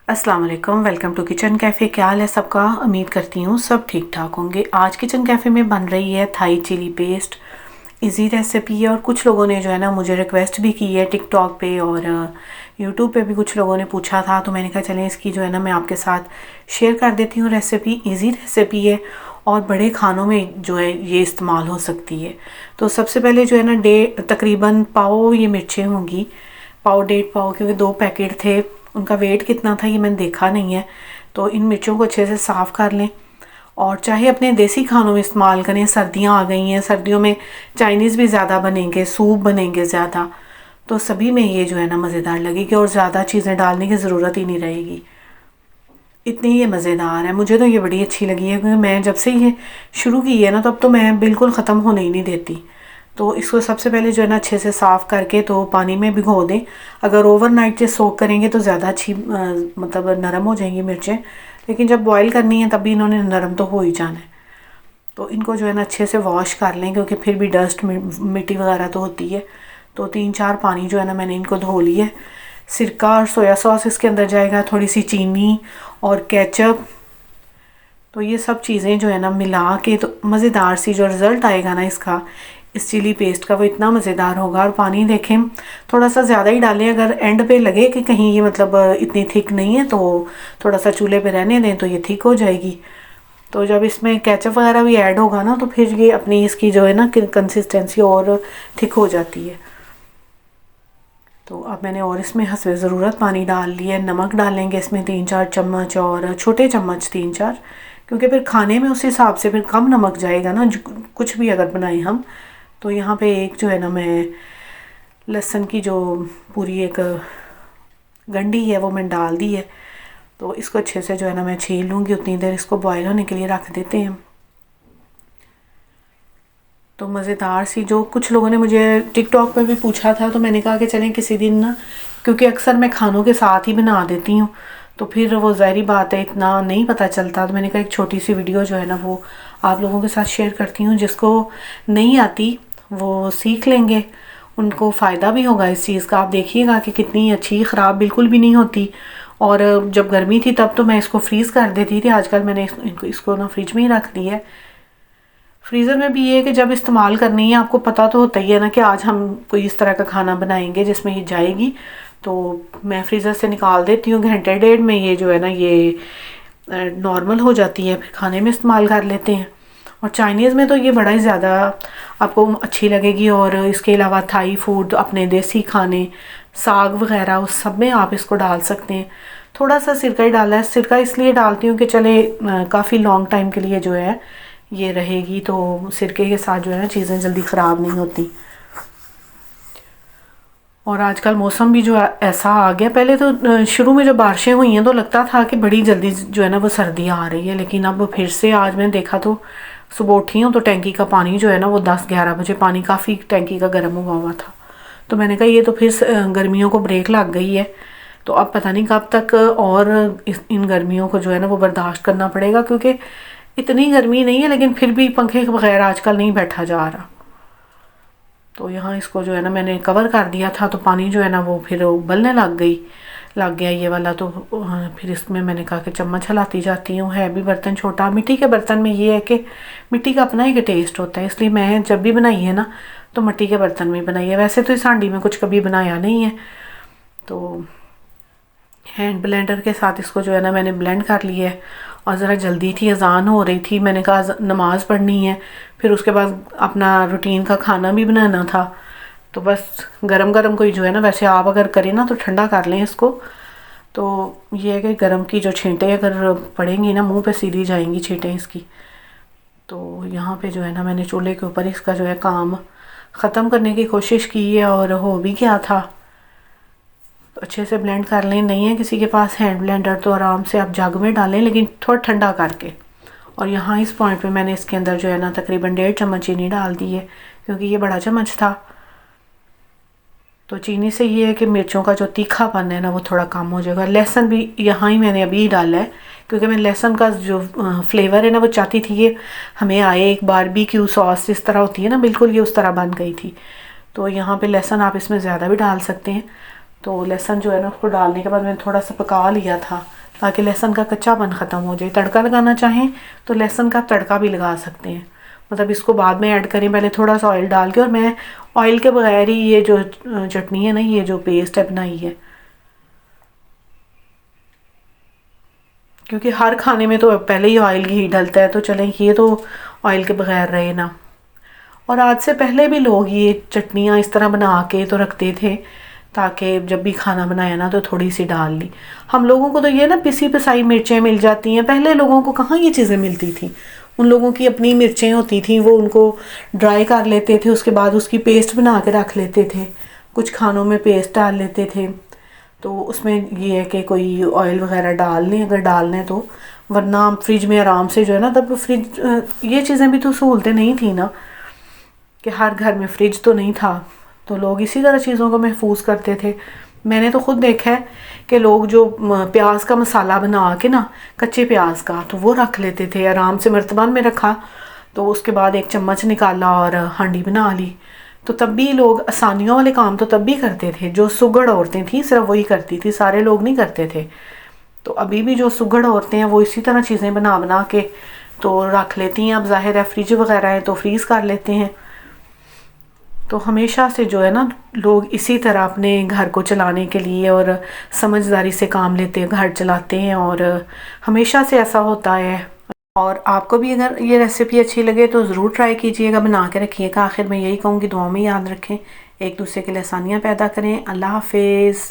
अस्सलाम वालेकुम, welcome to kitchen cafe. क्या हाल है सबका? उम्मीद करती हूँ सब ठीक ठाक होंगे। आज किचन कैफ़े में बन रही है Thai chilli paste. Easy recipe है और कुछ लोगों ने जो है ना मुझे रिक्वेस्ट भी की है टिकटॉक पे और यूट्यूब पे भी कुछ लोगों ने पूछा था, तो मैंने कहा चलें इसकी जो है ना मैं आपके साथ शेयर कर देती हूँ रेसिपी। इजी रेसिपी है और बड़े खानों में जो है ये इस्तेमाल हो सकती है। तो सबसे पहले जो है ना तकरीबन पाव ये मिर्चें होंगी, पाव 1.5 पाव, क्योंकि 2 पैकेट थे। उनका वेट कितना था ये मैंने देखा नहीं है। तो इन मिर्चों को अच्छे से साफ़ कर लें और चाहे अपने देसी खानों में इस्तेमाल करें। सर्दियाँ आ गई हैं, सर्दियों में चाइनीज़ भी ज़्यादा बनेंगे, सूप बनेंगे ज़्यादा, तो सभी में ये जो है ना मज़ेदार लगेगी और ज़्यादा चीज़ें डालने की ज़रूरत ही नहीं रहेगी। इतनी ये मज़ेदार है, मुझे तो ये बड़ी अच्छी लगी है क्योंकि मैं जब से ये शुरू की है ना तब तो मैं बिल्कुल ख़त्म होने ही नहीं देती। तो इसको सबसे पहले जो है ना अच्छे से साफ़ करके तो पानी में भिगो दें। अगर ओवरनाइट से सोक करेंगे तो ज़्यादा अच्छी मतलब नरम हो जाएंगी मिर्चें, लेकिन जब बॉईल करनी है तब भी इन्होंने नरम तो हो ही जाना है। तो इनको जो है ना अच्छे से वॉश कर लें क्योंकि फिर भी डस्ट मिट्टी वगैरह तो होती है। तो 3-4 पानी जो है ना मैंने इनको धो ली है। सिरका और सोया सॉस इसके अंदर जाएगा, थोड़ी सी चीनी और केचप। तो ये सब चीज़ें जो है ना मिला के तो मज़ेदार सी जो रिज़ल्ट आएगा ना इसका, इस चिली पेस्ट का, वो इतना मज़ेदार होगा। और पानी देखें थोड़ा सा ज़्यादा ही डालें, अगर एंड पे लगे कि कहीं ये मतलब इतनी थिक नहीं है तो थोड़ा सा चूल्हे पे रहने दें तो ये थिक हो जाएगी। तो जब इसमें केचप वगैरह भी ऐड होगा ना तो फिर ये अपनी इसकी जो है ना कंसिस्टेंसी और थिक हो जाती है। तो अब मैंने और इसमें हस्बे ज़रूरत पानी डाल लिया है। नमक डालेंगे इसमें 3-4 चम्मच और छोटे चम्मच 3-4, क्योंकि फिर खाने में उस हिसाब से फिर कम नमक जाएगा ना कुछ भी अगर बनाएं हम। तो यहाँ पे एक जो है ना मैं लहसुन की जो पूरी एक गंढी है वो मैंने डाल दी है। तो इसको अच्छे से जो है ना मैं छील लूँगी, उतनी देर इसको बॉयल होने के लिए रख देते हैं। तो मज़ेदार सी, जो कुछ लोगों ने मुझे टिकटॉक पे भी पूछा था तो मैंने कहा कि चलें किसी दिन ना, क्योंकि अक्सर मैं खानों के साथ ही बना देती हूँ तो फिर वो ज़ाहिरी बात है इतना नहीं पता चलता। तो मैंने कहा एक छोटी सी वीडियो जो है ना वो आप लोगों के साथ शेयर करती हूँ, जिसको नहीं आती वो सीख लेंगे, उनको फ़ायदा भी होगा इस चीज़ का। आप देखिएगा कि कितनी अच्छी, ख़राब बिल्कुल भी नहीं होती। और जब गर्मी थी तब तो मैं इसको फ्रीज़ कर देती थी, आजकल मैंने इसको ना फ्रिज में ही रख दी है। फ्रीज़र में भी ये है कि जब इस्तेमाल करनी है आपको पता तो होता ही है ना कि आज हम कोई इस तरह का खाना बनाएंगे जिसमें ये जाएगी, तो मैं फ्रीज़र से निकाल देती हूँ। घंटे डेढ़ में ये जो है ना ये नॉर्मल हो जाती है, फिर खाने में इस्तेमाल कर लेते हैं। और चाइनीज़ में तो ये बड़ा ही ज़्यादा आपको अच्छी लगेगी। और इसके अलावा थाई फूड, अपने देसी खाने, साग वगैरह, उस सब में आप इसको डाल सकते हैं। थोड़ा सा सिरका ही डाला है, सिरका इसलिए डालती हूँ कि चले काफ़ी लॉन्ग टाइम के लिए जो है ये रहेगी, तो सिरके के साथ जो है ना चीज़ें जल्दी ख़राब नहीं होती। और आजकल मौसम भी जो ऐसा आ गया, पहले तो शुरू में जब बारिशें हुई हैं तो लगता था कि बड़ी जल्दी जो है ना वो सर्दी आ रही है, लेकिन अब फिर से आज मैंने देखा तो सुबह उठी हूँ तो टैंकी का पानी जो है ना वो 10-11 बजे पानी काफ़ी टैंकी का गर्म हुआ था। तो मैंने कहा ये तो फिर गर्मियों को ब्रेक लग गई है। तो अब पता नहीं कब तक और इन गर्मियों को जो है ना वो बर्दाश्त करना पड़ेगा, क्योंकि इतनी गर्मी नहीं है लेकिन फिर भी पंखे के बगैर आजकल नहीं बैठा जा रहा। तो यहाँ इसको जो है ना मैंने कवर कर दिया था तो पानी जो है ना वो फिर उबलने लग गया ये वाला। तो फिर इसमें मैंने कहा कि चम्मच हिलाती जाती हूँ। है भी बर्तन छोटा, मिट्टी के बर्तन में ये है कि मिट्टी का अपना ही टेस्ट होता है, इसलिए मैं जब भी बनाई है ना तो मिट्टी के बर्तन में बनाई है। वैसे तो इस हांडी में कुछ कभी बनाया नहीं है। तो हैंड ब्लेंडर के साथ इसको जो है ना मैंने ब्लेंड कर लिया है। और ज़रा जल्दी थी, अजान हो रही थी, मैंने कहा नमाज़ पढ़नी है, फिर उसके बाद अपना रूटीन का खाना भी बनाना था। तो बस गरम गरम कोई जो है ना, वैसे आप अगर करें ना तो ठंडा कर लें इसको। तो ये है कि गरम की जो छींटें अगर पड़ेंगी ना मुंह पे सीधी जाएंगी छींटें इसकी। तो यहाँ पे जो है ना मैंने चूल्हे के ऊपर इसका जो है काम ख़त्म करने की कोशिश की है और हो भी गया था। तो अच्छे से ब्लेंड कर लें। नहीं है किसी के पास हैंड ब्लेंडर तो आराम से आप जग में डालें, लेकिन थोड़ा ठंडा करके। और यहाँ इस पॉइंट पे मैंने इसके अंदर जो है ना तकरीबन 1.5 चम्मच चीनी डाल दी है, क्योंकि ये बड़ा चम्मच था। तो चीनी से ये है कि मिर्चों का जो तीखापन है ना वो थोड़ा कम हो जाएगा। लहसुन भी यहाँ ही मैंने अभी डाला है, क्योंकि मैं लहसुन का जो फ्लेवर है ना वो चाहती थी ये हमें आए, एक बारबेक्यू सॉस जिस तरह होती है ना बिल्कुल ये उस तरह बन गई थी। तो यहाँ पे लहसुन आप इसमें ज़्यादा भी डाल सकते हैं। तो लहसुन जो है ना उसको डालने के बाद मैंने थोड़ा सा पका लिया था ताकि लहसुन का कच्चापन ख़त्म हो जाए। तड़का लगाना चाहें तो लहसुन का तड़का भी लगा सकते हैं, मतलब इसको बाद में ऐड करें, पहले थोड़ा सा ऑयल डाल के। और मैं ऑयल के बगैर ही ये जो चटनी है ना, ये जो पेस्ट है बनाई है, क्योंकि हर खाने में तो पहले ही ऑयल घी डलता है, तो चलें ये तो ऑयल के बगैर रहे ना। और आज से पहले भी लोग ये चटनियाँ इस तरह बना के तो रखते थे, ताकि जब भी खाना बनाया ना तो थोड़ी सी डाल ली। हम लोगों को तो ये ना पिसी पिसाई मिर्चें मिल जाती हैं, पहले लोगों को कहाँ ये चीज़ें मिलती थी। उन लोगों की अपनी मिर्चें होती थी, वो उनको ड्राई कर लेते थे, उसके बाद उसकी पेस्ट बना के रख लेते थे। कुछ खानों में पेस्ट डाल लेते थे, तो उसमें ये है कि कोई ऑयल वगैरह डाल लें अगर डालना है तो, वरना फ्रिज में आराम से जो है ना, तब फ्रिज ये चीज़ें भी तो सहूलतें नहीं थी ना, कि हर घर में फ्रिज तो नहीं था, तो लोग इसी तरह चीज़ों को महफूज करते थे। मैंने तो ख़ुद देखा है कि लोग जो प्याज का मसाला बना के ना, कच्चे प्याज का, तो वो रख लेते थे आराम से, मर्तबान में रखा, तो उसके बाद एक चम्मच निकाला और हांडी बना ली। तो तब भी लोग आसानियों वाले काम तो तब भी करते थे। जो सुगड़ औरतें थी सिर्फ वही करती थी, सारे लोग नहीं करते थे। तो अभी भी जो सुगड़ औरतें हैं वो इसी तरह चीज़ें बना बना के तो रख लेती हैं। अब ज़ाहिर है फ्रिज वगैरह है तो फ्रीज़ कर लेते हैं। तो हमेशा से जो है ना, लोग इसी तरह अपने घर को चलाने के लिए और समझदारी से काम लेते हैं, घर चलाते हैं, और हमेशा से ऐसा होता है। और आपको भी अगर ये रेसिपी अच्छी लगे तो ज़रूर ट्राई कीजिएगा, बना के रखिएगा। आखिर मैं यही कहूँगी, दुआ में याद रखें, एक दूसरे के लिए आसानियाँ पैदा करें। अल्लाह हाफिज़।